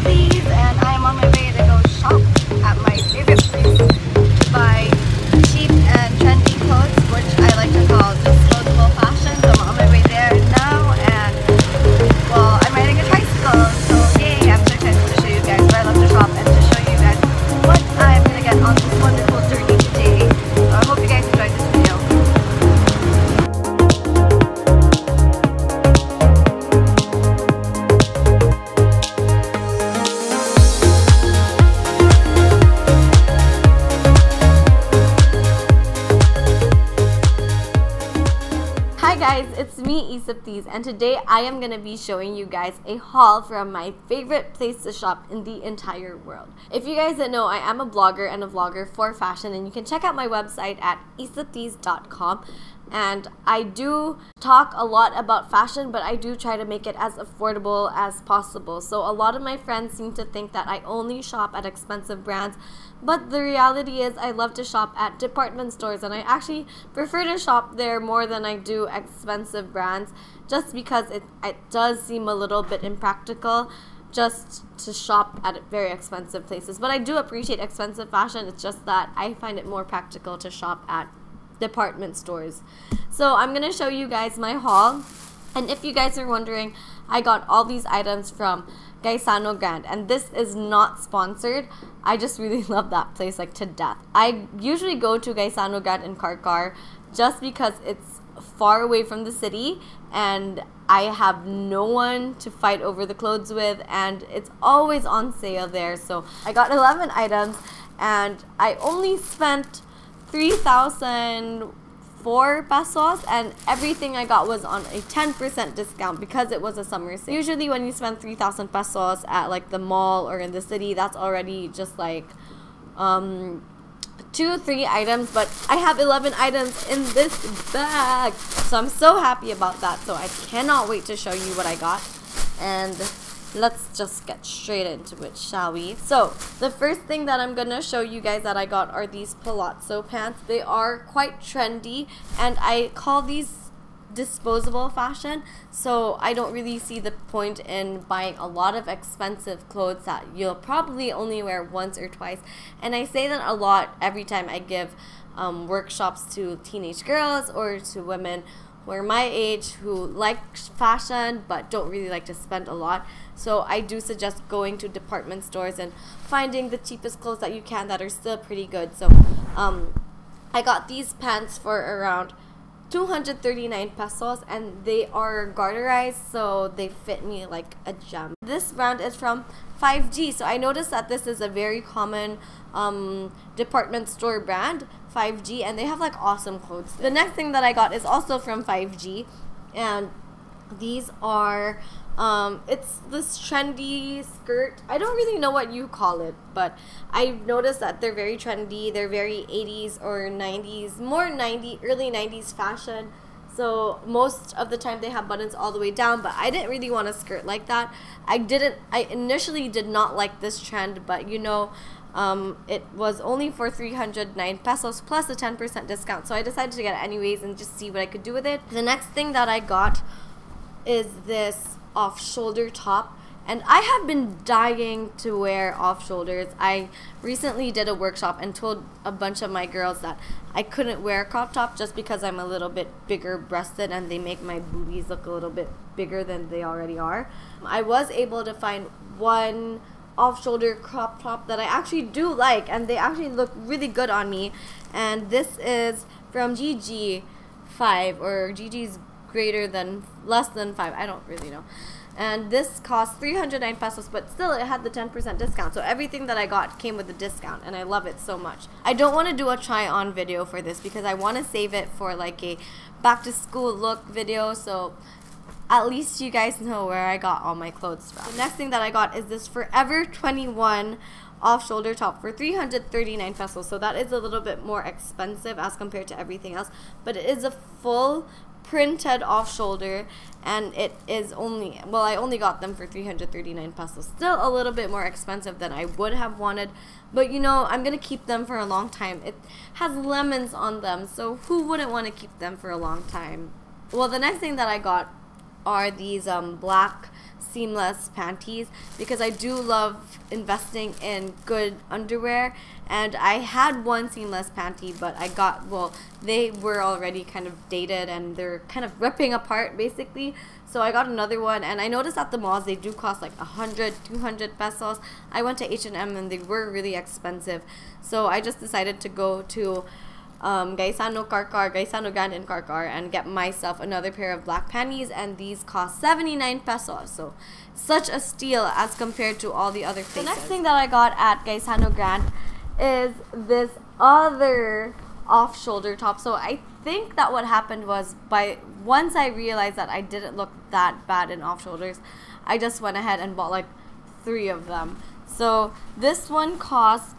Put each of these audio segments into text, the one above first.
Issaplease, and I am on my way to go shop at my favorite place to buy cheap and trendy clothes, which I like to call disposable fashion. So I'm on my way there now, and well, I'm riding a tricycle, so yay, I'm so excited to show you guys where I love to shop and to show you guys what I'm gonna get on this wonderful journey today. So I hope you guys enjoyed this video. Hi guys, it's me Issaplease, and today I am going to be showing you guys a haul from my favorite place to shop in the entire world. If you guys didn't know, I am a blogger and a vlogger for fashion, and you can check out my website at issaplease.com. And I do talk a lot about fashion, but I do try to make it as affordable as possible. So a lot of my friends seem to think that I only shop at expensive brands, but the reality is I love to shop at department stores, and I actually prefer to shop there more than I do expensive brands, just because it does seem a little bit impractical just to shop at very expensive places. But I do appreciate expensive fashion. It's just that I find it more practical to shop at department stores. So I'm gonna show you guys my haul, and if you guys are wondering, I got all these items from Gaisano Grand, and this is not sponsored. I just really love that place like to death. I usually go to Gaisano Grand in Karkar just because it's far away from the city and I have no one to fight over the clothes with, and it's always on sale there. So I got 11 items and I only spent 3,004 pesos, and everything I got was on a 10% discount because it was a summer sale. Usually when you spend 3,000 pesos at like the mall or in the city, that's already just like 2-3 items, but I have 11 items in this bag, so I'm so happy about that. So I cannot wait to show you what I got, and let's just get straight into it, shall we? So the first thing that I'm gonna show you guys that I got are these Palazzo Pants. They are quite trendy, and I call these disposable fashion, so I don't really see the point in buying a lot of expensive clothes that you'll probably only wear once or twice. And I say that a lot every time I give workshops to teenage girls or to women who are my age who like fashion but don't really like to spend a lot. So I do suggest going to department stores and finding the cheapest clothes that you can that are still pretty good. So I got these pants for around 239 pesos, and they are garterized, so they fit me like a gem. This brand is from 5G, so I noticed that this is a very common department store brand, 5G, and they have like awesome clothes. The next thing that I got is also from 5G, and these are it's this trendy skirt. I don't really know what you call it, but I've noticed that they're very trendy. They're very 80s or 90s, more early 90s fashion. So most of the time they have buttons all the way down, but I didn't really want a skirt like that. I initially did not like this trend, but you know, it was only for 309 pesos plus a 10% discount. So I decided to get it anyways and just see what I could do with it. The next thing that I got is this off-shoulder top, and I have been dying to wear off-shoulders. I recently did a workshop and told a bunch of my girls that I couldn't wear a crop top just because I'm a little bit bigger breasted and they make my boobies look a little bit bigger than they already are. I was able to find one off-shoulder crop top that I actually do like, and they actually look really good on me, and this is from GG5, or GG's less than 5, I don't really know. And this cost 309 pesos, but still it had the 10% discount, so everything that I got came with a discount, and I love it so much. I don't want to do a try on video for this because I want to save it for like a back to school look video, so at least you guys know where I got all my clothes from. The next thing that I got is this Forever 21 off-shoulder top for 339 pesos, so that is a little bit more expensive as compared to everything else, but it is a full printed off-shoulder, and it is only, well, I only got them for 339 pesos. Still a little bit more expensive than I would have wanted, but you know, I'm gonna keep them for a long time. It has lemons on them, so who wouldn't want to keep them for a long time? Well, the next thing that I got are these black seamless panties because I do love investing in good underwear, and I had one seamless panty, but I got, well, they were already kind of dated and they're kind of ripping apart basically. So I got another one, and I noticed at the malls they do cost like 100, 200 pesos. I went to H&M and they were really expensive. So I just decided to go to Gaisano Grand in Karkar and get myself another pair of black panties, and these cost 79 pesos. So such a steal as compared to all the other places. The next thing that I got at Gaisano Grand is this other off-shoulder top. So I think that what happened was, once I realized that I didn't look that bad in off-shoulders, I just went ahead and bought like 3 of them. So this one costs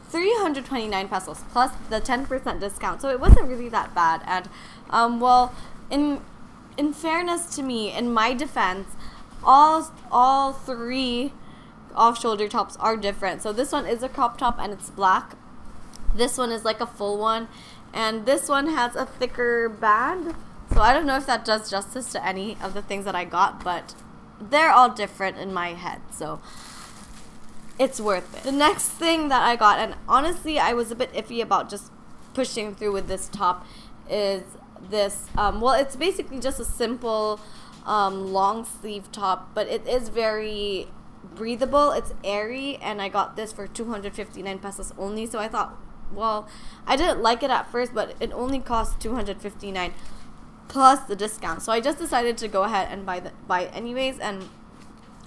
329 pesos plus the 10% discount, so it wasn't really that bad. And well, in fairness to me, in my defense, all 3 off-shoulder tops are different. So this one is a crop top and it's black. This one is like a full one, and this one has a thicker band. So I don't know if that does justice to any of the things that I got, but they're all different in my head, so it's worth it. The next thing that I got, and honestly I was a bit iffy about just pushing through with this top, is this, well, it's basically just a simple long sleeve top, but it is very breathable, it's airy, and I got this for 259 pesos only. So I thought, well, I didn't like it at first, but it only cost 259 plus the discount. So I just decided to go ahead and buy it anyways. And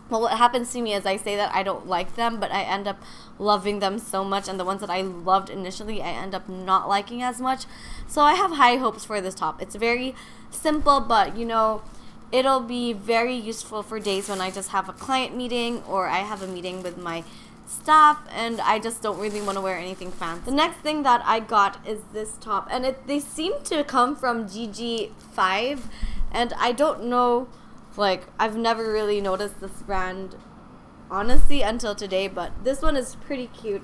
well, what happens to me is I say that I don't like them, but I end up loving them so much, and the ones that I loved initially I end up not liking as much. So I have high hopes for this top. It's very simple, but you know, it'll be very useful for days when I just have a client meeting or I have a meeting with my staff and I just don't really want to wear anything fancy. The next thing that I got is this top, and they seem to come from GG5, and I don't know, like, I've never really noticed this brand honestly until today, but this one is pretty cute.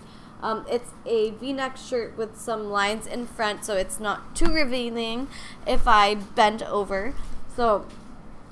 It's a V-neck shirt with some lines in front, so it's not too revealing if I bend over. So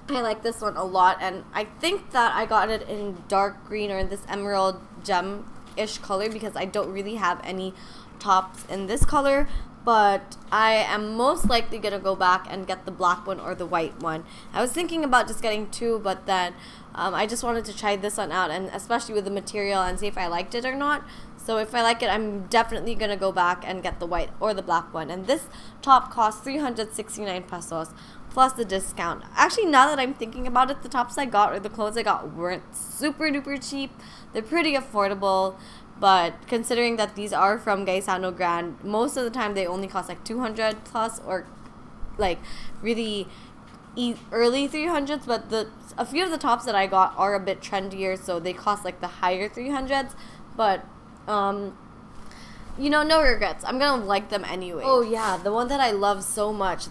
I like this one a lot, and I think that I got it in dark green or in this emerald gem-ish color because I don't really have any tops in this color. But I am most likely going to go back and get the black one or the white one. I was thinking about just getting 2, but then I just wanted to try this one out, and especially with the material, and see if I liked it or not. So if I like it, I'm definitely going to go back and get the white or the black one. And this top costs 369 pesos plus the discount. Actually, now that I'm thinking about it, the tops I got or the clothes I got weren't super duper cheap. They're pretty affordable. But considering that these are from Gaisano Grand, most of the time they only cost like 200 plus, or like really early 300s. But a few of the tops that I got are a bit trendier, so they cost like the higher 300s. But you know, no regrets. I'm gonna like them anyway. Oh yeah, the one that I love so much.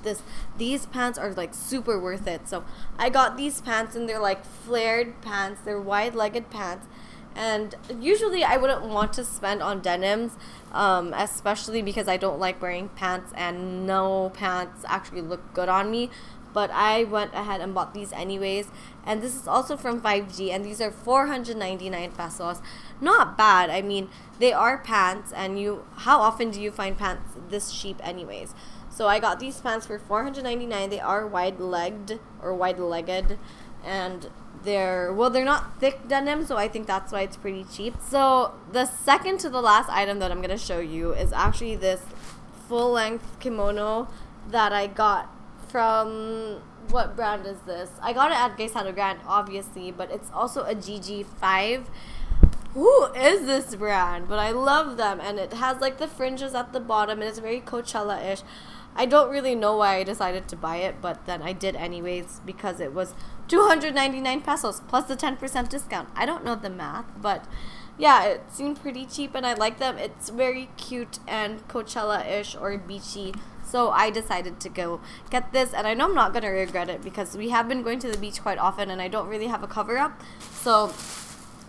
These pants are like super worth it. So I got these pants, and they're like flared pants. They're wide-legged pants. And usually I wouldn't want to spend on denims, especially because I don't like wearing pants, and no pants actually look good on me. But I went ahead and bought these anyways. And this is also from 5G, and these are 499 pesos. Not bad. I mean, they are pants, and how often do you find pants this cheap anyways? So I got these pants for 499. They are wide-legged or wide-legged, and they're not thick denim, so I think that's why it's pretty cheap. So the second to the last item that I'm going to show you is actually this full-length kimono that I got from, what brand is this? I got it at Gaisano Grand, obviously, but it's also a GG5. Who is this brand? But I love them, and it has like the fringes at the bottom, and it's very Coachella-ish. I don't really know why I decided to buy it, but then I did anyways because it was 299 pesos plus the 10% discount. I don't know the math, but yeah, it seemed pretty cheap, and I like them. It's very cute and Coachella-ish or beachy. So I decided to go get this, and I know I'm not going to regret it because we have been going to the beach quite often, and I don't really have a cover-up. So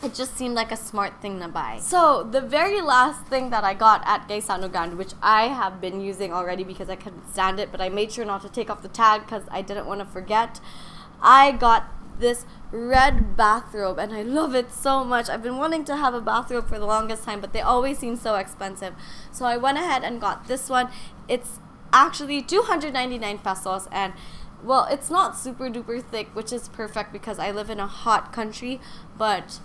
it just seemed like a smart thing to buy. So the very last thing that I got at Gaisano Grand, which I have been using already because I couldn't stand it, but I made sure not to take off the tag because I didn't want to forget. I got this red bathrobe, and I love it so much. I've been wanting to have a bathrobe for the longest time, but they always seem so expensive. So I went ahead and got this one. It's actually 299 pesos, and well, it's not super duper thick, which is perfect because I live in a hot country, but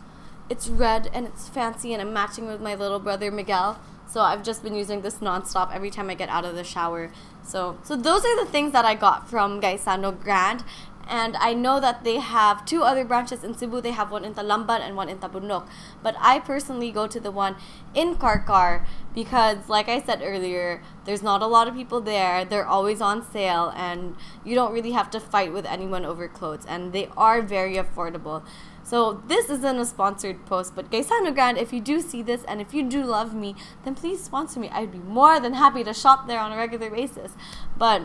it's red and it's fancy, and I'm matching with my little brother Miguel. So I've just been using this non-stop every time I get out of the shower. So those are the things that I got from Gaisano Grand. And I know that they have 2 other branches in Cebu. They have one in Talamban and one in Tabunok. But I personally go to the one in Karkar because, like I said earlier, there's not a lot of people there. They're always on sale, and you don't really have to fight with anyone over clothes. And they are very affordable. So this isn't a sponsored post, but Gaisano Grand, if you do see this and if you do love me, then please sponsor me. I'd be more than happy to shop there on a regular basis. But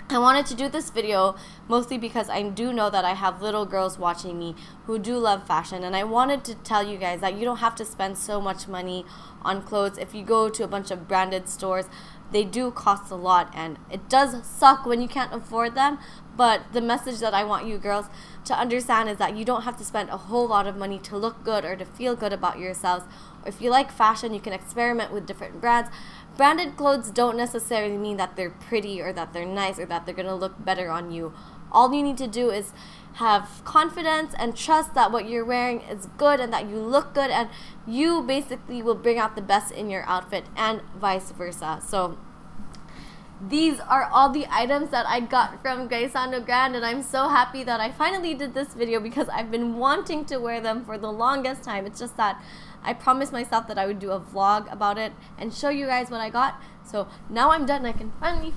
I wanted to do this video mostly because I do know that I have little girls watching me who do love fashion, and I wanted to tell you guys that you don't have to spend so much money on clothes. If you go to a bunch of branded stores, they do cost a lot, and it does suck when you can't afford them. But the message that I want you girls to understand is that you don't have to spend a whole lot of money to look good or to feel good about yourselves. Or if you like fashion, you can experiment with different brands. Branded clothes don't necessarily mean that they're pretty or that they're nice or that they're going to look better on you. All you need to do is have confidence and trust that what you're wearing is good and that you look good, and you basically will bring out the best in your outfit, and vice versa. So these are all the items that I got from Gaisano Grand, and I'm so happy that I finally did this video because I've been wanting to wear them for the longest time. It's just that I promised myself that I would do a vlog about it and show you guys what I got. So now I'm done. I can finally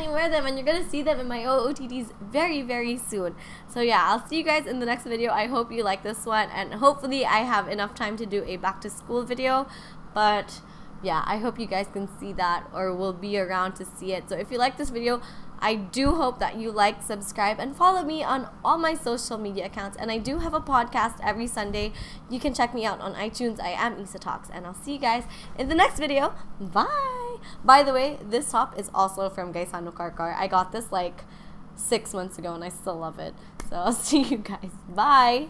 wear them, and you're gonna see them in my OOTDs very, very soon. So yeah, I'll see you guys in the next video. I hope you like this one, and hopefully I have enough time to do a back to school video. But yeah, I hope you guys can see that or will be around to see it. So if you like this video, I do hope that you like, subscribe, and follow me on all my social media accounts. And I do have a podcast every Sunday. You can check me out on iTunes. I am Issa Talks, and I'll see you guys in the next video. Bye! By the way, this top is also from Gaisano Karkar. I got this like 6 months ago, and I still love it. So I'll see you guys. Bye!